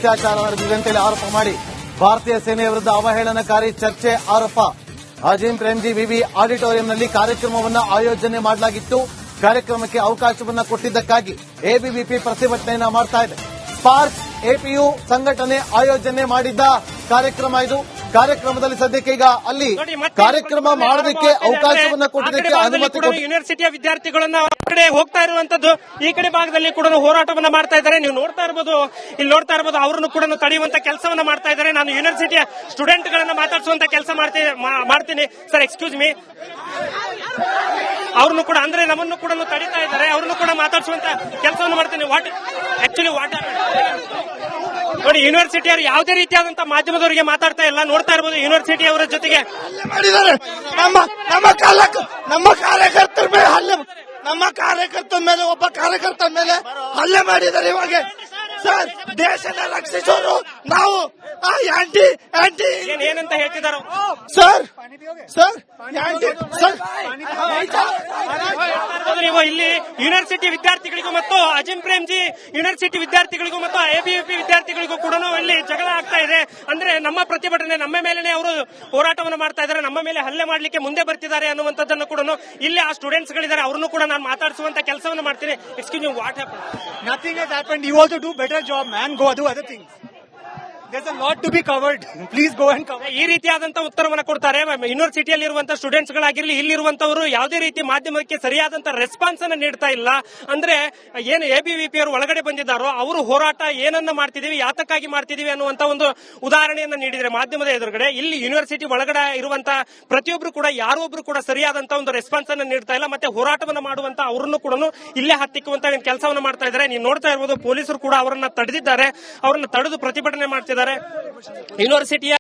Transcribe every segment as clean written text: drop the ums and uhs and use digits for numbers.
ಅತ್ಯಾಚಾರ ನಡೆದಿದೆ ಅಂತೇಳಿ ಆರೋಪ ಮಾಡಿ ಭಾರತೀಯ ಸೇನೆಯ ವಿರುದ್ಧ ಅವಹೇಳನಕಾರಿ ಚರ್ಚೆ ಆರೋಪ. ಅಜೀಂ ಪ್ರೇಮ್ಜಿ ವಿವಿ ಆಡಿಟೋರಿಯಂನಲ್ಲಿ ಕಾರ್ಯಕ್ರಮವನ್ನು ಆಯೋಜನೆ ಮಾಡಲಾಗಿತ್ತು. ಕಾರ್ಯಕ್ರಮಕ್ಕೆ ಅವಕಾಶವನ್ನ ಕೊಟ್ಟಿದ್ದಕ್ಕಾಗಿ ಎಬಿವಿಪಿ ಪ್ರತಿಭಟನೆಯನ್ನ ಮಾಡ್ತಾ ಇದೆ. ಸ್ಪಾರ್ಕ್ ಎಪಿಯು ಸಂಘಟನೆ ಆಯೋಜನೆ ಮಾಡಿದ್ದ ಕಾರ್ಯಕ್ರಮ ಇದು. ಕಾರ್ಯಕ್ರಮದಲ್ಲಿ ಸದ್ಯಕ್ಕೆ ಈಗ ಅಲ್ಲಿ ಕಾರ್ಯಕ್ರಮ ಮಾಡೋದಕ್ಕೆ ಅವಕಾಶವನ್ನ ಕೊಟ್ಟಿದ್ದಕ್ಕೆ ಅನುಮತಿ ಯೂನಿವರ್ಸಿಟಿಯ ವಿದ್ಯಾರ್ಥಿಗಳನ್ನ ಕಡೆ ಹೋಗ್ತಾ ಇರುವಂತದ್ದು, ಈ ಕಡೆ ಭಾಗದಲ್ಲಿ ಕೂಡ ಹೋರಾಟವನ್ನ ಮಾಡ್ತಾ ಇದ್ದಾರೆ. ನೀವು ನೋಡ್ತಾ ಇರಬಹುದು, ಇಲ್ಲಿ ನೋಡ್ತಾ ಇರಬಹುದು, ಅವರನ್ನು ಕೂಡ ತಡೆಯುವಂತ ಕೆಲಸವನ್ನ ಮಾಡ್ತಾ ಇದ್ದಾರೆ. ನಾನು ಯೂನಿವರ್ಸಿಟಿಯ ಸ್ಟೂಡೆಂಟ್ ಗಳನ್ನ ಮಾತಾಡಿಸುವಂತ ಕೆಲಸ ಮಾಡ್ತೀನಿ. ಸರ್, ಎಕ್ಸ್ಕ್ಯೂಸ್ ಮೀ, ಅವ್ರನ್ನು ಕೂಡ ಅಂದ್ರೆ ನಮ್ಮನ್ನು ಕೂಡ ತಡಿತಾ ಇದ್ದಾರೆ. ಅವ್ರನ್ನು ಕೂಡ ಮಾತಾಡಿಸುವಂತ ಕೆಲಸವನ್ನು ಮಾಡ್ತೀನಿ. ವಾಟ್ ನೋಡಿ, ಯೂನಿವರ್ಸಿಟಿಯವರು ಯಾವುದೇ ರೀತಿಯಾದಂತಹ ಮಾಧ್ಯಮದವರಿಗೆ ಮಾತಾಡ್ತಾ ಇಲ್ಲ. ನೋಡ್ತಾ ಇರಬಹುದು, ಯೂನಿವರ್ಸಿಟಿ ಅವರ ಜೊತೆಗೆ ಮಾಡಿದ್ದಾರೆ. ನಮ್ಮ ಕಾರ್ಯಕರ್ತರ ಮೇಲೆ ಒಬ್ಬ ಕಾರ್ಯಕರ್ತರ ಮೇಲೆ ಹಲ್ಲೆ ಮಾಡಿದ್ದಾರೆ. ಇವಾಗ ಸರ್, ದೇಶನ ರಕ್ಷಿಸೋರು ನಾವು. ಆಂಟಿ ಏನಂತ ಹೇಳ್ತಿದ್ದಾರೆ ಸರ್? ನೀವು ಇಲ್ಲಿ ಯೂನಿವರ್ಸಿಟಿ ವಿದ್ಯಾರ್ಥಿಗಳಿಗೂ ಮತ್ತು ಅಜೀಂ ಪ್ರೇಮ್ಜಿ ಯೂನಿವರ್ಸಿಟಿ ವಿದ್ಯಾರ್ಥಿಗಳಿಗೂ ಮತ್ತು ಎಬಿವಿಪಿ ವಿದ್ಯಾರ್ಥಿಗಳಿಗೂ ಕೂಡ ಇಲ್ಲಿ ಜಗಳ ಆಗ್ತಾ ಇದೆ. ಅಂದ್ರೆ ನಮ್ಮ ಪ್ರತಿಭಟನೆ, ನಮ್ಮ ಮೇಲೆನೆ ಅವರು ಹೋರಾಟವನ್ನು ಮಾಡ್ತಾ ಇದ್ದಾರೆ, ನಮ್ಮ ಮೇಲೆ ಹಲ್ಲೆ ಮಾಡ್ಲಿಕ್ಕೆ ಮುಂದೆ ಬರ್ತಿದ್ದಾರೆ ಅನ್ನುವಂಥದ್ದನ್ನು ಕೂಡ ಇಲ್ಲಿ ಆ ಸ್ಟೂಡೆಂಟ್ಸ್ ಗಳಿದ್ದಾರೆ. ಅವ್ರನ್ನು ಕೂಡ ನಾನು ಮಾತಾಡಿಸುವಂತ ಕೆಲಸವನ್ನು ಮಾಡ್ತೀನಿ. Excuse me, what happen? Nothing has happened. You also do better job, man. Go do other things. There's a lot to be covered. Please go and cover. ಈ ರೀತಿಯಾದಂತಹ ಉತ್ತರವನ್ನು ಕೊಡ್ತಾರೆ. ಯೂನಿವರ್ಸಿಟಿಯಲ್ಲಿ ಇರುವಂತಹ ಸ್ಟೂಡೆಂಟ್ಸ್ ಗಳಾಗಿರ್ಲಿ, ಇಲ್ಲಿರುವಂತವರು ಯಾವುದೇ ರೀತಿ ಮಾಧ್ಯಮಕ್ಕೆ ಸರಿಯಾದಂತಹ ರೆಸ್ಪಾನ್ಸ್ ಅನ್ನು ನೀಡ್ತಾ ಇಲ್ಲ. ಅಂದ್ರೆ ಏನು ಎಬಿವಿಪಿ ಅವರು ಒಳಗಡೆ ಬಂದಿದ್ದಾರೋ ಅವರು ಹೋರಾಟ ಏನನ್ನ ಮಾಡ್ತಿದೀವಿ, ಯಾತಕ್ಕಾಗಿ ಮಾಡ್ತಿದೀವಿ ಅನ್ನುವಂತ ಒಂದು ಉದಾಹರಣೆಯನ್ನ ನೀಡಿದ್ರೆ ಮಾಧ್ಯಮದ ಎದುರುಗಡೆ, ಇಲ್ಲಿ ಯೂನಿವರ್ಸಿಟಿ ಒಳಗಡೆ ಇರುವಂತಹ ಪ್ರತಿಯೊಬ್ಬರು ಕೂಡ ಯಾರೊಬ್ರು ಕೂಡ ಸರಿಯಾದಂತಹ ಒಂದು ರೆಸ್ಪಾನ್ಸ್ ಅನ್ನು ನೀಡ್ತಾ ಇಲ್ಲ. ಮತ್ತೆ ಹೋರಾಟವನ್ನು ಮಾಡುವಂತ ಅವರನ್ನು ಕೂಡ ಇಲ್ಲೇ ಹತ್ತಿಕ್ಕುವಂತ ಕೆಲಸವನ್ನು ಮಾಡ್ತಾ ಇದ್ದಾರೆ. ನೀವು ನೋಡ್ತಾ ಇರಬಹುದು, ಪೊಲೀಸರು ಕೂಡ ಅವರನ್ನ ತಡೆದಿದ್ದಾರೆ. ಅವರನ್ನ ತಡೆದು ಪ್ರತಿಭಟನೆ ಮಾಡ್ತಿದ್ದಾರೆ. ಯೂನಿವರ್ಸಿಟಿಯ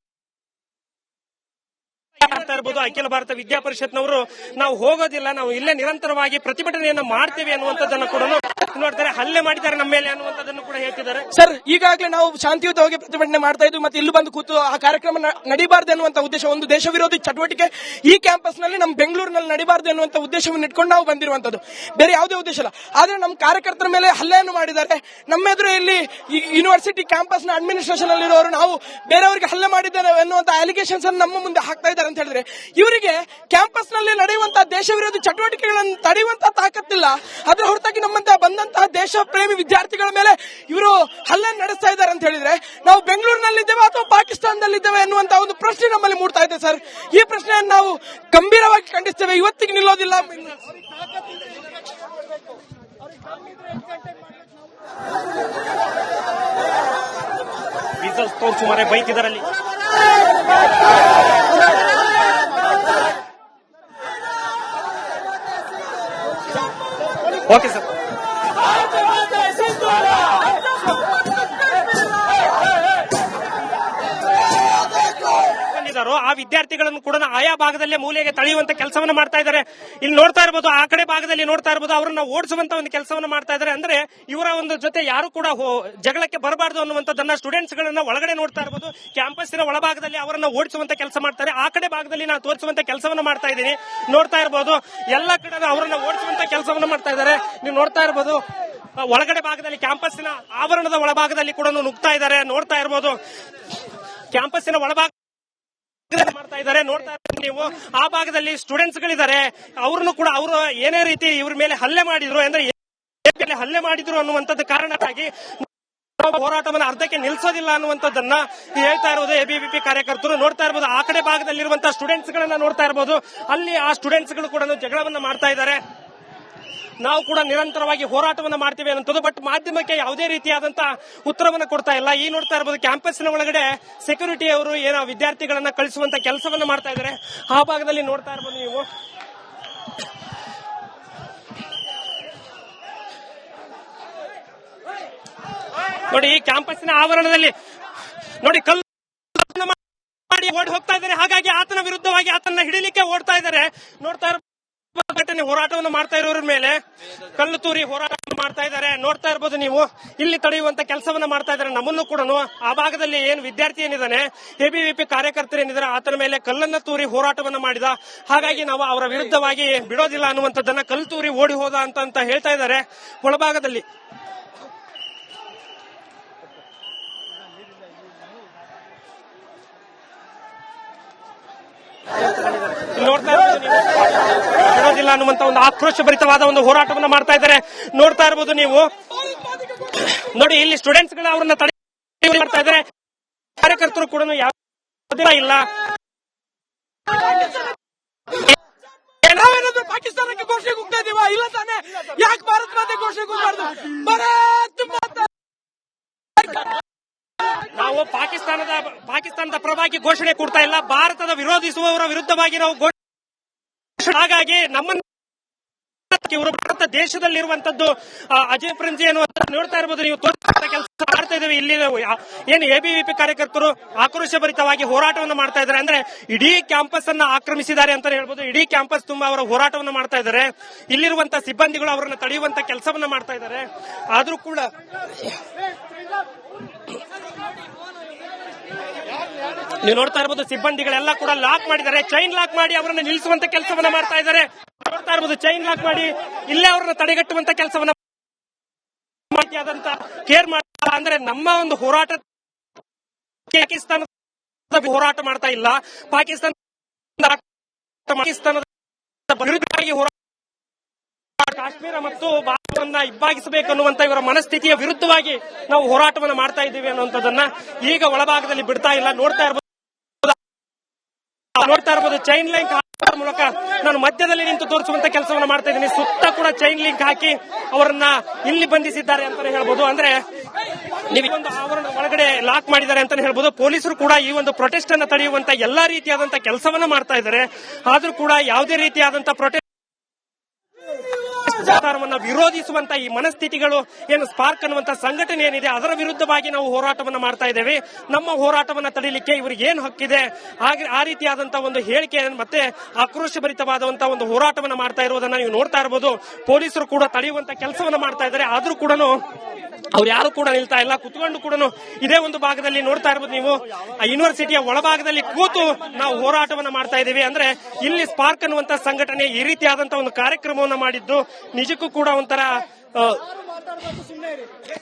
ಇರಬಹುದು ಅಖಿಲ ಭಾರತ ವಿದ್ಯಾಪರಿಷತ್ನವರು ನಾವು ಹೋಗೋದಿಲ್ಲ, ನಾವು ಇಲ್ಲೇ ನಿರಂತರವಾಗಿ ಪ್ರತಿಭಟನೆಯನ್ನು ಮಾಡ್ತೇವೆ ಅನ್ನುವಂಥದ್ದನ್ನು ಕೂಡ ನೋಡ್ತಾರೆ. ಹಲ್ಲೆ ಮಾಡಿದ್ದಾರೆ ನಮ್ಮ ಮೇಲೆ ಅನ್ನುವಂಥದ್ದನ್ನು ಕೂಡ ಹೇಳ್ತಿದ್ದಾರೆ. ಸರ್, ಈಗಾಗಲೇ ನಾವು ಶಾಂತಿಯುತವಾಗಿ ಪ್ರತಿಭಟನೆ ಮಾಡ್ತಾ ಇದ್ವಿ. ಮತ್ತೆ ಇಲ್ಲಿ ಬಂದು ಕೂತು ಆ ಕಾರ್ಯಕ್ರಮ ನಡೀಬಾರ್ದು ಅನ್ನುವಂತ ಉದ್ದೇಶ, ಒಂದು ದೇಶ ವಿರೋಧಿ ಚಟುವಟಿಕೆ ಈ ಕ್ಯಾಂಪಸ್ ನಲ್ಲಿ ನಮ್ಮ ಬೆಂಗಳೂರಿನಲ್ಲಿ ನಡೀಬಾರ್ದು ಅನ್ನುವಂತ ಉದ್ದೇಶವನ್ನು ಇಟ್ಕೊಂಡು ನಾವು ಬಂದಿರುವಂತದ್ದು, ಬೇರೆ ಯಾವುದೇ ಉದ್ದೇಶ ಇಲ್ಲ. ಆದ್ರೆ ನಮ್ಮ ಕಾರ್ಯಕರ್ತರ ಮೇಲೆ ಹಲ್ಲೆಯನ್ನು ಮಾಡಿದ್ದಾರೆ. ನಮ್ಮ ಎದುರು ಇಲ್ಲಿ ಯೂನಿವರ್ಸಿಟಿ ಕ್ಯಾಂಪಸ್ ನ ಅಡ್ಮಿನಿಸ್ಟ್ರೇಷನ್ ಅಲ್ಲಿರೋರು ನಾವು ಬೇರೆಯವರಿಗೆ ಹಲ್ಲೆ ಮಾಡಿದ್ದೇವೆ ಅನ್ನುವಂತ ಅಲಿಗೇಷನ್ಸ್ ಅನ್ನು ನಮ್ಮ ಮುಂದೆ ಹಾಕ್ತಾ ಇದ್ದಾರೆ ಅಂತ ಹೇಳಿದ್ರೆ, ಇವರಿಗೆ ಕ್ಯಾಂಪಸ್ ನಲ್ಲಿ ನಡೆಯುವಂತಹ ದೇಶ ವಿರೋಧಿ ಚಟುವಟಿಕೆಗಳನ್ನು ತಡೆಯುವಂತಹ ತಾಕತ್ತಿಲ್ಲ. ಅದರ ಹೊರತಾಗಿ ನಮ್ಮಂತಹ ಬಂದಂತಹ ದೇಶ ಪ್ರೇಮಿ ವಿದ್ಯಾರ್ಥಿಗಳ ಮೇಲೆ ಇವರು ಹಲ್ಲೆ ನಡೆಸ್ತಾ ಇದ್ದಾರೆ ಅಂತ ಹೇಳಿದ್ರೆ, ನಾವು ಬೆಂಗಳೂರಿನಲ್ಲಿದ್ದೇವೆ ಅಥವಾ ಪಾಕಿಸ್ತಾನದಲ್ಲಿದ್ದೇವೆ ಎನ್ನುವಂತಹ ಒಂದು ಪ್ರಶ್ನೆ ನಮ್ಮಲ್ಲಿ ಮೂಡ್ತಾ ಇದೆ. ಸರ್, ಈ ಪ್ರಶ್ನೆಯನ್ನು ನಾವು ಗಂಭೀರವಾಗಿ ಖಂಡಿಸ್ತೇವೆ. ಇವತ್ತಿಗೆ ನಿಲ್ಲೋದಿಲ್ಲ. ತೋರ್ಸು ಮರೆ ಬೈತಿದಾರಲ್ಲಿ. Okay sir. ಆ ವಿದ್ಯಾರ್ಥಿಗಳನ್ನು ಕೂಡ ಆಯಾ ಭಾಗದಲ್ಲೇ ಮೂಲೆಗೆ ತಳೆಯುವಂತ ಕೆಲಸವನ್ನು ಮಾಡ್ತಾ ಇದ್ದಾರೆ. ಇಲ್ಲಿ ನೋಡ್ತಾ ಇರಬಹುದು, ಆ ಕಡೆ ಭಾಗದಲ್ಲಿ ನೋಡ್ತಾ ಇರಬಹುದು, ಅವರನ್ನ ಓಡಿಸುವಂತ ಒಂದು ಕೆಲಸವನ್ನು ಮಾಡ್ತಾ ಇದ್ದಾರೆ. ಅಂದ್ರೆ ಇವರ ಒಂದು ಜೊತೆ ಯಾರು ಕೂಡ ಜಗಳಕ್ಕೆ ಬರಬಾರದು ಅನ್ನುವಂಥದ್ದನ್ನ ಸ್ಟೂಡೆಂಟ್ಸ್ ಗಳನ್ನ ಒಳಗಡೆ ನೋಡ್ತಾ ಇರಬಹುದು. ಕ್ಯಾಂಪಸ್ಸಿನ ಒಳಭಾಗದಲ್ಲಿ ಅವರನ್ನ ಓಡಿಸುವಂತ ಕೆಲಸ ಮಾಡ್ತಾರೆ. ಆ ಕಡೆ ಭಾಗದಲ್ಲಿ ನಾನು ತೋರಿಸುವಂತ ಕೆಲಸವನ್ನು ಮಾಡ್ತಾ ಇದ್ದೀನಿ. ನೋಡ್ತಾ ಇರಬಹುದು, ಎಲ್ಲ ಕಡೆ ಅವರನ್ನ ಓಡಿಸುವಂತ ಕೆಲಸವನ್ನು ಮಾಡ್ತಾ ಇದ್ದಾರೆ. ನೀವು ನೋಡ್ತಾ ಇರಬಹುದು, ಒಳಗಡೆ ಭಾಗದಲ್ಲಿ ಕ್ಯಾಂಪಸ್ಸಿನ ಆವರಣದ ಒಳಭಾಗದಲ್ಲಿ ಕೂಡ ನುಗ್ತಾ ಇದ್ದಾರೆ. ನೋಡ್ತಾ ಇರಬಹುದು, ಕ್ಯಾಂಪಸ್ಸಿನ ಒಳಭಾಗ ಮಾಡ್ತಾ ಇದ್ದಾರೆ. ನೋಡ್ತಾ ಇರ್ತೀವಿ ನೀವು, ಆ ಭಾಗದಲ್ಲಿ ಸ್ಟೂಡೆಂಟ್ಸ್ ಗಳಿದ್ದಾರೆ. ಅವ್ರನ್ನು ಕೂಡ ಅವರು ಏನೇ ರೀತಿ ಇವ್ರ ಮೇಲೆ ಹಲ್ಲೆ ಮಾಡಿದ್ರು, ಅಂದ್ರೆ ಹಲ್ಲೆ ಮಾಡಿದ್ರು ಅನ್ನುವಂಥದ್ದು ಕಾರಣಕ್ಕಾಗಿ ಹೋರಾಟವನ್ನು ಅರ್ಧಕ್ಕೆ ನಿಲ್ಲಿಸೋದಿಲ್ಲ ಅನ್ನುವಂಥದ್ದನ್ನ ಹೇಳ್ತಾ ಇರೋದು ಎಬಿವಿಪಿ ಕಾರ್ಯಕರ್ತರು. ನೋಡ್ತಾ ಇರಬಹುದು, ಆ ಕಡೆ ಭಾಗದಲ್ಲಿರುವಂತಹ ಸ್ಟೂಡೆಂಟ್ಸ್ ಗಳನ್ನ ನೋಡ್ತಾ ಇರಬಹುದು. ಅಲ್ಲಿ ಆ ಸ್ಟೂಡೆಂಟ್ಸ್ ಗಳು ಕೂಡ ಜಗಳವನ್ನ ಮಾಡ್ತಾ ಇದ್ದಾರೆ. ನಾವು ಕೂಡ ನಿರಂತರವಾಗಿ ಹೋರಾಟವನ್ನು ಮಾಡ್ತೀವಿ ಅನ್ನೋದು, ಬಟ್ ಮಾಧ್ಯಮಕ್ಕೆ ಯಾವುದೇ ರೀತಿಯಾದಂತಹ ಉತ್ತರವನ್ನು ಕೊಡ್ತಾ ಇಲ್ಲ. ಈ ನೋಡ್ತಾ ಇರಬಹುದು, ಕ್ಯಾಂಪಸ್ಸಿನ ಒಳಗಡೆ ಸೆಕ್ಯೂರಿಟಿ ಅವರು ಏನೋ ವಿದ್ಯಾರ್ಥಿಗಳನ್ನ ಕಳಿಸುವಂತ ಕೆಲಸವನ್ನ ಮಾಡ್ತಾ ಇದ್ದಾರೆ. ಆ ಭಾಗದಲ್ಲಿ ನೋಡ್ತಾ ಇರಬಹುದು ನೀವು. ನೋಡಿ, ಈ ಕ್ಯಾಂಪಸ್ಸಿನ ಆವರಣದಲ್ಲಿ ನೋಡಿ ಕಲ್ಲು ಮಾಡಿ ಓಡಿ ಹೋಗ್ತಾ ಇದ್ದಾರೆ. ಹಾಗಾಗಿ ಆತನ ವಿರುದ್ಧವಾಗಿ ಆತನ ಹಿಡಿಲಿಕ್ಕೆ ಓಡ್ತಾ ಇದ್ದಾರೆ. ನೋಡ್ತಾ ಘಟನೆ ಹೋರಾಟವನ್ನು ಮಾಡ್ತಾ ಇರೋರ ಮೇಲೆ ಕಲ್ಲು ತೂರಿ ಹೋರಾಟ ಮಾಡ್ತಾ ಇದ್ದಾರೆ. ನೋಡ್ತಾ ಇರಬಹುದು ನೀವು, ಇಲ್ಲಿ ತಡೆಯುವಂತ ಕೆಲಸವನ್ನ ಮಾಡ್ತಾ ಇದ್ದಾರೆ. ನಮ್ಮನ್ನು ಕೂಡ ಆ ಭಾಗದಲ್ಲಿ ಏನು ವಿದ್ಯಾರ್ಥಿ ಏನಿದ್ದಾನೆ, ಎಬಿವಿಪಿ ಕಾರ್ಯಕರ್ತರು ಏನಿದ್ದಾರೆ, ಆತನ ಮೇಲೆ ಕಲ್ಲನ್ನ ತೂರಿ ಹೋರಾಟವನ್ನ ಮಾಡಿದ. ಹಾಗಾಗಿ ನಾವು ಅವರ ವಿರುದ್ಧವಾಗಿ ಬಿಡೋದಿಲ್ಲ ಅನ್ನುವಂಥದ್ದನ್ನ ಕಲ್ಲು ತೂರಿ ಓಡಿ ಹೋದ ಅಂತ ಹೇಳ್ತಾ ಇದ್ದಾರೆ ಒಳಭಾಗದಲ್ಲಿ. ನೋಡ್ತಾ ಇರ್ಬೋದು ನೀವು, ಬಿಡೋದಿಲ್ಲ ಅನ್ನುವಂತ ಒಂದು ಆಕ್ರೋಶಭರಿತವಾದ ಒಂದು ಹೋರಾಟವನ್ನ ಮಾಡ್ತಾ ಇದ್ದಾರೆ. ನೋಡ್ತಾ ಇರ್ಬೋದು ನೀವು, ನೋಡಿ ಇಲ್ಲಿ ಸ್ಟೂಡೆಂಟ್ಸ್ ಗಳು ಅವರನ್ನ ತಡೆ ಮಾಡ್ತಾ ಇದ್ದಾರೆ. ಕಾರ್ಯಕರ್ತರು ಕೂಡ ಯಾವುದೇ ಇಲ್ಲ. ನಾವೇನಾದ್ರೂ ಪಾಕಿಸ್ತಾನಕ್ಕೆ ಘೋಷಣೆ ಕೂಗ್ತಾ ಇದೀವ? ಇಲ್ಲ ತಾನೆ. ಯಾಕೆ ಭಾರತ ಮಾತೆ ಘೋಷಣೆ ಕೂಗಬಾರ್ದು? ಭಾರತ್ ಮಾತಾ. ನಾವು ಪಾಕಿಸ್ತಾನದ ಪರವಾಗಿ ಘೋಷಣೆ ಕೊಡ್ತಾ ಇಲ್ಲ, ಭಾರತದ ವಿರೋಧಿಸುವವರ ವಿರುದ್ಧವಾಗಿ ನಾವು ಘೋಷಣೆ. ಹಾಗಾಗಿ ನಮ್ಮನ್ನು ಇವರು ಭಾರತ ದೇಶದಲ್ಲಿರುವಂತದ್ದು ಅಜಯ್ ಪ್ರೇಮ್ಜಿ ಅನ್ನುವಂತ ನೋಡ್ತಾ ಇರಬಹುದು ನೀವು. ಕೆಲಸ ಮಾಡ್ತಾ ಇದ್ದೇವೆ ಇಲ್ಲಿ. ಏನು ಎಬಿವಿಪಿ ಕಾರ್ಯಕರ್ತರು ಆಕ್ರೋಶಭರಿತವಾಗಿ ಹೋರಾಟವನ್ನು ಮಾಡ್ತಾ ಇದ್ದಾರೆ. ಅಂದ್ರೆ ಇಡೀ ಕ್ಯಾಂಪಸ್ ಅನ್ನ ಆಕ್ರಮಿಸಿದ್ದಾರೆ ಅಂತ ಹೇಳ್ಬೋದು. ಇಡೀ ಕ್ಯಾಂಪಸ್ ತುಂಬಾ ಅವರ ಹೋರಾಟವನ್ನು ಮಾಡ್ತಾ ಇದ್ದಾರೆ. ಇಲ್ಲಿರುವಂತಹ ಸಿಬ್ಬಂದಿಗಳು ಅವರನ್ನು ತಡೆಯುವಂತ ಕೆಲಸವನ್ನ ಮಾಡ್ತಾ ಇದ್ದಾರೆ. ಆದ್ರೂ ಕೂಡ ನೀವು ನೋಡ್ತಾ ಇರಬಹುದು ಸಿಬ್ಬಂದಿಗಳೆಲ್ಲ ಕೂಡ ಲಾಕ್ ಮಾಡಿದ್ದಾರೆ. ಚೈನ್ ಲಾಕ್ ಮಾಡಿ ಅವರನ್ನು ನಿಲ್ಲಿಸುವಂತ ಕೆಲಸವನ್ನ ಮಾಡ್ತಾ ಇದ್ದಾರೆ. ನೋಡ್ತಾ ಇರಬಹುದು ಚೈನ್ ಲಾಕ್ ಮಾಡಿ ಇಲ್ಲೇ ಅವರನ್ನ ತಡೆಗಟ್ಟುವಂತ ಕೆಲಸವನ್ನ ಆದಂತ ಕೇರ್ ಮಾಡ್ತಾ. ಅಂದ್ರೆ ನಮ್ಮ ಒಂದು ಹೋರಾಟ ಪಾಕಿಸ್ತಾನದ ಹೋರಾಟ ಮಾಡ್ತಾ ಇಲ್ಲ, ಪಾಕಿಸ್ತಾನದ ವಿರುದ್ಧವಾಗಿ ಹೋರಾಟ, ಕಾಶ್ಮೀರ ಮತ್ತು ಭಾರತವನ್ನ ಇಬ್ಬಾಗಿಸಬೇಕು ಅನ್ನುವಂತ ಇವರ ಮನಸ್ಥಿತಿಯ ವಿರುದ್ಧವಾಗಿ ನಾವು ಹೋರಾಟವನ್ನು ಮಾಡ್ತಾ ಇದ್ದೀವಿ ಅನ್ನುವಂಥದ್ದನ್ನ ಈಗ ಒಳಭಾಗದಲ್ಲಿ ಬಿಡ್ತಾ ಇಲ್ಲ. ನೋಡ್ತಾ ಇರಬಹುದು ಚೈನ್ ಲಿಂಕ್ ಹಾಕುವ ಮೂಲಕ ನಾನು ಮಧ್ಯದಲ್ಲಿ ನಿಂತು ತೋರಿಸುವಂತ ಕೆಲಸವನ್ನ ಮಾಡ್ತಾ ಇದ್ದೀನಿ. ಸುತ್ತ ಕೂಡ ಚೈನ್ ಲಿಂಕ್ ಹಾಕಿ ಅವರನ್ನ ಇಲ್ಲಿ ಬಂಧಿಸಿದ್ದಾರೆ ಅಂತಾನೆ ಹೇಳ್ಬೋದು. ಅಂದ್ರೆ ನೀವು ಅವರನ್ನ ಒಳಗಡೆ ಲಾಕ್ ಮಾಡಿದ್ದಾರೆ ಅಂತಾನೆ ಹೇಳ್ಬೋದು. ಪೊಲೀಸರು ಕೂಡ ಈ ಒಂದು ಪ್ರೊಟೆಸ್ಟ್ ಅನ್ನ ತಡೆಯುವಂತ ಎಲ್ಲಾ ರೀತಿಯಾದಂತಹ ಕೆಲಸವನ್ನ ಮಾಡ್ತಾ ಇದ್ದಾರೆ. ಆದ್ರೂ ಕೂಡ ಯಾವುದೇ ರೀತಿಯಾದಂತಹ ಪ್ರೊಟೆಸ್ಟ್ ಸರ್ಕಾರವನ್ನ ವಿರೋಧಿಸುವಂತ ಈ ಮನಸ್ಥಿತಿಗಳು ಏನು ಸ್ಪಾರ್ಕ್ ಅನ್ನುವಂತ ಸಂಘಟನೆ ಏನಿದೆ ಅದರ ವಿರುದ್ಧವಾಗಿ ನಾವು ಹೋರಾಟವನ್ನ ಮಾಡ್ತಾ ಇದ್ದೇವೆ. ನಮ್ಮ ಹೋರಾಟವನ್ನ ತಡೆಯಲಿಕ್ಕೆ ಇವರಿಗೆ ಏನು ಹಕ್ಕಿದೆ, ಆ ರೀತಿಯಾದಂತಹ ಒಂದು ಹೇಳಿಕೆ ಮತ್ತೆ ಆಕ್ರೋಶಭರಿತವಾದಂತಹ ಒಂದು ಹೋರಾಟವನ್ನ ಮಾಡ್ತಾ ಇರುವುದನ್ನ ನೀವು ನೋಡ್ತಾ ಇರಬಹುದು. ಪೊಲೀಸರು ಕೂಡ ತಡೆಯುವಂತ ಕೆಲಸವನ್ನ ಮಾಡ್ತಾ ಇದ್ದಾರೆ. ಆದ್ರೂ ಕೂಡ ಅವ್ರು ಯಾರು ಕೂಡ ನಿಲ್ತಾ ಇಲ್ಲ. ಕುತ್ಕೊಂಡು ಕೂಡ ಇದೇ ಒಂದು ಭಾಗದಲ್ಲಿ ನೋಡ್ತಾ ಇರಬಹುದು ನೀವು, ಯೂನಿವರ್ಸಿಟಿಯ ಒಳಭಾಗದಲ್ಲಿ ಕೂತು ನಾವು ಹೋರಾಟವನ್ನ ಮಾಡ್ತಾ ಇದ್ದೀವಿ. ಅಂದ್ರೆ ಇಲ್ಲಿ ಸ್ಪಾರ್ಕ್ ಅನ್ನುವಂತ ಸಂಘಟನೆ ಈ ರೀತಿಯಾದಂತಹ ಒಂದು ಕಾರ್ಯಕ್ರಮವನ್ನ ಮಾಡಿದ್ದು ನಿಜಕ್ಕೂ ಕೂಡ ಒಂಥರ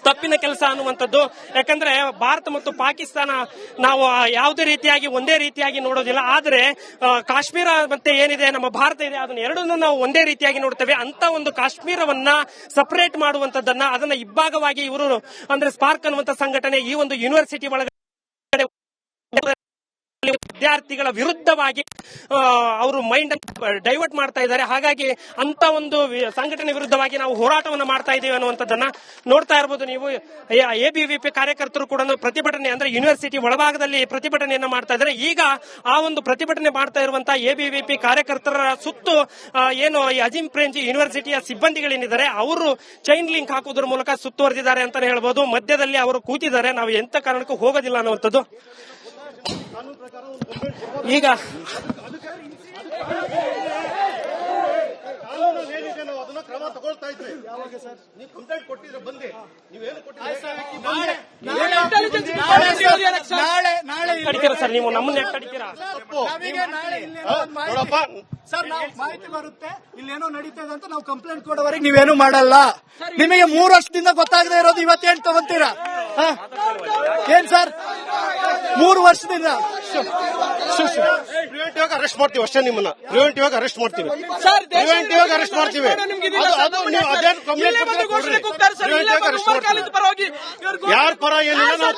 ತಪ್ಪಿನ ಕೆಲಸ ಅನ್ನುವಂಥದ್ದು. ಯಾಕಂದ್ರೆ ಭಾರತ ಮತ್ತು ಪಾಕಿಸ್ತಾನ ನಾವು ಯಾವುದೇ ರೀತಿಯಾಗಿ ಒಂದೇ ರೀತಿಯಾಗಿ ನೋಡೋದಿಲ್ಲ. ಆದ್ರೆ ಕಾಶ್ಮೀರ ಮತ್ತೆ ಏನಿದೆ ನಮ್ಮ ಭಾರತ ಇದೆ ಅದನ್ನ ಎರಡನ್ನೂ ನಾವು ಒಂದೇ ರೀತಿಯಾಗಿ ನೋಡ್ತೇವೆ. ಅಂತ ಒಂದು ಕಾಶ್ಮೀರವನ್ನ ಸಪರೇಟ್ ಮಾಡುವಂತದ್ದನ್ನ ಅದನ್ನ ಇಬ್ಬಾಗವಾಗಿ ಇವರು ಅಂದ್ರೆ ಸ್ಪಾರ್ಕ್ ಅನ್ನುವಂತ ಸಂಘಟನೆ ಈ ಒಂದು ಯೂನಿವರ್ಸಿಟಿ ಒಳಗಡೆ ವಿದ್ಯಾರ್ಥಿಗಳ ವಿರುದ್ಧವಾಗಿ ಅವರು ಮೈಂಡ್ ಡೈವರ್ಟ್ ಮಾಡ್ತಾ ಇದ್ದಾರೆ. ಹಾಗಾಗಿ ಅಂತ ಒಂದು ಸಂಘಟನೆ ವಿರುದ್ಧವಾಗಿ ನಾವು ಹೋರಾಟವನ್ನು ಮಾಡ್ತಾ ಇದ್ದೀವಿ ಅನ್ನುವಂಥದ್ದನ್ನ ನೋಡ್ತಾ ಇರಬಹುದು ನೀವು. ಎಬಿವಿಪಿ ಕಾರ್ಯಕರ್ತರು ಕೂಡ ಪ್ರತಿಭಟನೆ ಅಂದ್ರೆ ಯೂನಿವರ್ಸಿಟಿ ಒಳಭಾಗದಲ್ಲಿ ಪ್ರತಿಭಟನೆಯನ್ನ ಮಾಡ್ತಾ ಇದ್ದಾರೆ. ಈಗ ಆ ಒಂದು ಪ್ರತಿಭಟನೆ ಮಾಡ್ತಾ ಇರುವಂತಹ ಎಬಿವಿಪಿ ಕಾರ್ಯಕರ್ತರ ಸುತ್ತು ಏನು ಅಜೀಂ ಪ್ರೇಮ್ಜಿ ಯೂನಿವರ್ಸಿಟಿಯ ಸಿಬ್ಬಂದಿಗಳೇನಿದ್ದಾರೆ ಅವರು ಚೈನ್ ಲಿಂಕ್ ಹಾಕುವುದರ ಮೂಲಕ ಸುತ್ತುವರೆದಿದ್ದಾರೆ ಅಂತಾನೆ ಹೇಳ್ಬೋದು. ಮಧ್ಯದಲ್ಲಿ ಅವರು ಕೂತಿದ್ದಾರೆ, ನಾವು ಎಂತ ಕಾರಣಕ್ಕೂ ಹೋಗೋದಿಲ್ಲ ಅನ್ನುವಂಥದ್ದು. ಈಗ ಕ್ರಮ ತಗೊಳ್ತಾ ಇದ್ವಿ. ನೀವು ಕಂಪ್ಲೇಂಟ್ ಕೊಟ್ಟಿದ್ರೆ ಬಂದಿ ನೀವೇನು ಕಡಿತೀರಾ ಸರ್? ನೀವು ನಮ್ಮನ್ನ ಕಡಿತೀರಾ? ನೋಡಪ್ಪ ಸರ್, ನಾವು ಮಾಹಿತಿ ಬರುತ್ತೆ ಇಲ್ಲೇನೋ ನಡೀತದೆ ಅಂತ ನಾವು ಕಂಪ್ಲೇಂಟ್ ಕೊಡೋವರೆಗೆ ನೀವೇನು ಮಾಡಲ್ಲ. ನಿಮಗೆ 3 ವರ್ಷದಿಂದ ಗೊತ್ತಾಗದೆ ಇರೋದು ಇವತ್ತೇನ್ ತಗೊಂತೀರಾ? ಏನ್ ಸರ್ 3 ವರ್ಷದಿಂದ ಪ್ರಿವೆಂಟಿವ್ ಆಗಿ ಅರೆಸ್ಟ್ ಮಾಡ್ತೀವಿ ಅಷ್ಟೇ. ನಿಮ್ಮನ್ನ ಪ್ರಿವೆಂಟಿವ್ ಆಗಿ ಅರೆಸ್ಟ್ ಮಾಡ್ತೀವಿ. ಪ್ರಿವೆಂಟಿವ್ ಆಗಿ ಅರೆಸ್ಟ್ ಮಾಡ್ತೀವಿ. ಯಾರ ಪರ ಏನಿಲ್ಲ ನಾವು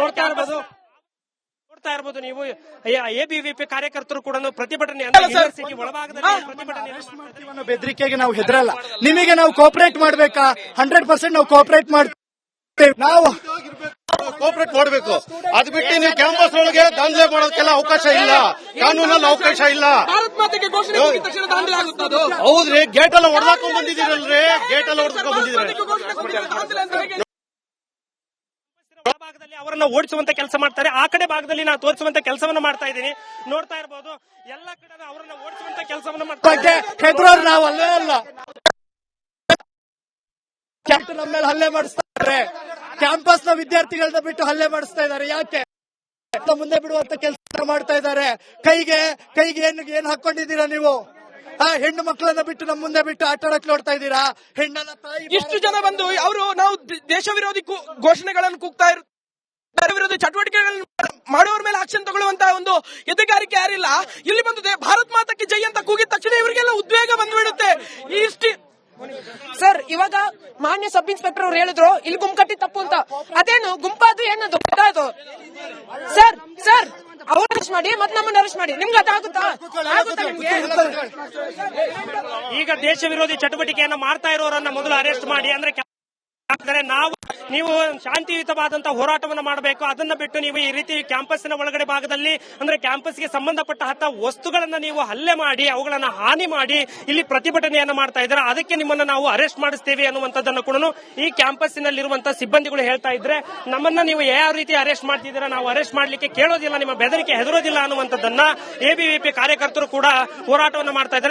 ನೋಡ್ತಾ ಇರಬಹುದು ನೀವು. ಎಬಿವಿಪಿ ಕಾರ್ಯಕರ್ತರು ಕೂಡ ಪ್ರತಿಭಟನೆ ಯೂನಿವರ್ಸಿಟಿ ಒಳಭಾಗದಲ್ಲಿ ಪ್ರತಿಭಟನೆ ಬೆದರಿಕೆಗೆ ನಾವು ಹೆದರಲ್ಲ. ನಿಮಗೆ ನಾವು ಕೋಆಪರೇಟ್ ಮಾಡ್ಬೇಕಾ? 100% ನಾವು ಕೋಆಪರೇಟ್ ಮಾಡ್ತೇವೆ. ನಾವು ಕೋಆಪರೇಟ್ ಮಾಡಬೇಕು. ಅದು ಬಿಟ್ಟು ನೀವು ಕ್ಯಾಂಪಸ್ ಒಳಗೆ ದಾಂಧಲೆ ಮಾಡೋದಕ್ಕೆಲ್ಲ ಅವಕಾಶ ಇಲ್ಲ, ಕಾನೂನಲ್ಲಿ ಅವಕಾಶ ಇಲ್ಲ. ಹೌದ್ರಿ, ಗೇಟ್ ಎಲ್ಲ ಹೊಡೆದಾಕೊಂಡ್ ಬಂದಿದ್ದೀರಲ್ರಿ, ಗೇಟ್ ಎಲ್ಲ ಹೊಡೆದಾಕೊಂಡ್ ಬಂದಿದ್ದೀರಿ. ಭಾಗದಲ್ಲಿ ಅವರನ್ನ ಓಡಿಸುವಂತ ಕೆಲಸ ಮಾಡ್ತಾರೆ, ಆ ಕಡೆ ಭಾಗದಲ್ಲಿ ನಾವು ತೋರಿಸುವಂತ ಕೆಲಸವನ್ನ ಮಾಡ್ತಾ ಇದ್ದೀನಿ. ನೋಡ್ತಾ ಇರಬಹುದು ಎಲ್ಲ ಕಡೆ ಅವರನ್ನ ಓಡಿಸುವಂತ ಕೆಲಸವನ್ನ ಮಾಡ್ತಾರೆ. ಹೆದರೋರು ನಾವು ಅಲ್ಲೇ ಅಲ್ಲ. ನಮ್ಮ ಮೇಲೆ ಹಲ್ಲೆ ಮಾಡಿಸ್ತಾರೆ. ಕ್ಯಾಂಪಸ್ ನ ವಿದ್ಯಾರ್ಥಿಗಳನ್ನ ಬಿಟ್ಟು ಹಲ್ಲೆ ಮಾಡಿಸ್ತಾ ಇದ್ದಾರೆ. ಯಾಕೆ? ಮುಂದೆ ಬಿಡುವಂತ ಕೆಲಸ ಮಾಡ್ತಾ ಇದ್ದಾರೆ. ಕೈಗೆ ಏನ್ ಹಾಕೊಂಡಿದ್ದೀರಾ ನೀವು? ಹೆಣ್ಣು ಮಕ್ಕಳನ್ನ ಬಿಟ್ಟು ನಮ್ಮ ಮುಂದೆ ಬಿಟ್ಟು ಆಟ ಆಡಕ್ ನೋಡ್ತಾ ಇದ್ದೀರಾ? ಹೆಣ್ಣನ್ನ ತಾಯಿ ಇಷ್ಟು ಜನ ಬಂದು ಅವರು ನಾವು ದೇಶ ವಿರೋಧಿ ಘೋಷಣೆಗಳನ್ನು ಕೂಗ್ತಾ ಇರ್ತಾರೆ, ವಿರೋಧಿ ಚಟುವಟಿಕೆಗಳನ್ನು ಮಾಡುವವರ ಮೇಲೆ ಆಕ್ಷನ್ ತಗೊಳ್ಳುವಂತಹ ಒಂದು ಎದೆಗಾರಿಕೆ ಯಾರಿಲ್ಲ. ಇಲ್ಲಿ ಬಂದು ಭಾರತ್ ಮಾತಕ್ಕೆ ಜೈ ಅಂತ ಕೂಗಿದ ತಕ್ಷಣ ಇವರಿಗೆಲ್ಲ ಉದ್ವೇಗ ಬಂದ್ಬಿಡುತ್ತೆ. ಸರ್, ಇವಾಗ ಮಾನ್ಯ ಸಬ್ ಇನ್ಸ್ಪೆಕ್ಟರ್ ಅವ್ರು ಹೇಳಿದ್ರು ಇಲ್ಲಿ ಗುಂಪು ತಪ್ಪು ಅಂತ. ಅದೇನು ಗುಂಪಾದು ಏನದು ಗೊತ್ತಾಯ್ತು ಸರ್? ಸರ್, ಅವ್ರು ಅರೆಸ್ಟ್ ಮಾಡಿ ಮತ್ತೆ ನಮ್ಮನ್ನ ಅರೆಸ್ಟ್ ಮಾಡಿ, ನಿಮ್ಗೆ ಅದಾಗುತ್ತಾ? ನಿಮ್ಗೆ ಈಗ ದೇಶ ವಿರೋಧಿ ಚಟುವಟಿಕೆಯನ್ನ ಮಾಡ್ತಾ ಇರೋರನ್ನ ಮೊದಲು ಅರೆಸ್ಟ್ ಮಾಡಿ ಅಂದ್ರೆ ನೀವು ಶಾಂತಿಯುತವಾದಂತಹ ಹೋರಾಟವನ್ನು ಮಾಡಬೇಕು. ಅದನ್ನ ಬಿಟ್ಟು ನೀವು ಈ ರೀತಿ ಕ್ಯಾಂಪಸ್ಸಿನ ಒಳಗಡೆ ಭಾಗದಲ್ಲಿ ಅಂದ್ರೆ ಕ್ಯಾಂಪಸ್ಗೆ ಸಂಬಂಧಪಟ್ಟ ವಸ್ತುಗಳನ್ನ ನೀವು ಹಲ್ಲೆ ಮಾಡಿ ಅವುಗಳನ್ನ ಹಾನಿ ಮಾಡಿ ಇಲ್ಲಿ ಪ್ರತಿಭಟನೆಯನ್ನ ಮಾಡ್ತಾ ಇದ್ದಾರೆ. ಅದಕ್ಕೆ ನಿಮ್ಮನ್ನ ನಾವು ಅರೆಸ್ಟ್ ಮಾಡಿಸ್ತೇವೆ ಅನ್ನುವಂಥದ್ದನ್ನು ಕೂಡ ಈ ಕ್ಯಾಂಪಸ್ಸಿನಲ್ಲಿರುವಂತಹ ಸಿಬ್ಬಂದಿಗಳು ಹೇಳ್ತಾ ಇದ್ರೆ, ನಮ್ಮನ್ನ ನೀವು ಯಾವ ರೀತಿ ಅರೆಸ್ಟ್ ಮಾಡ್ತಿದ್ದೀರಾ, ನಾವು ಅರೆಸ್ಟ್ ಮಾಡ್ಲಿಕ್ಕೆ ಕೇಳೋದಿಲ್ಲ, ನಿಮ್ಮ ಬೆದರಿಕೆ ಹೆದರೋದಿಲ್ಲ ಅನ್ನುವಂಥದ್ದನ್ನ ಎಬಿವಿಪಿ ಕಾರ್ಯಕರ್ತರು ಕೂಡ ಹೋರಾಟವನ್ನು ಮಾಡ್ತಾ ಇದ್ದಾರೆ.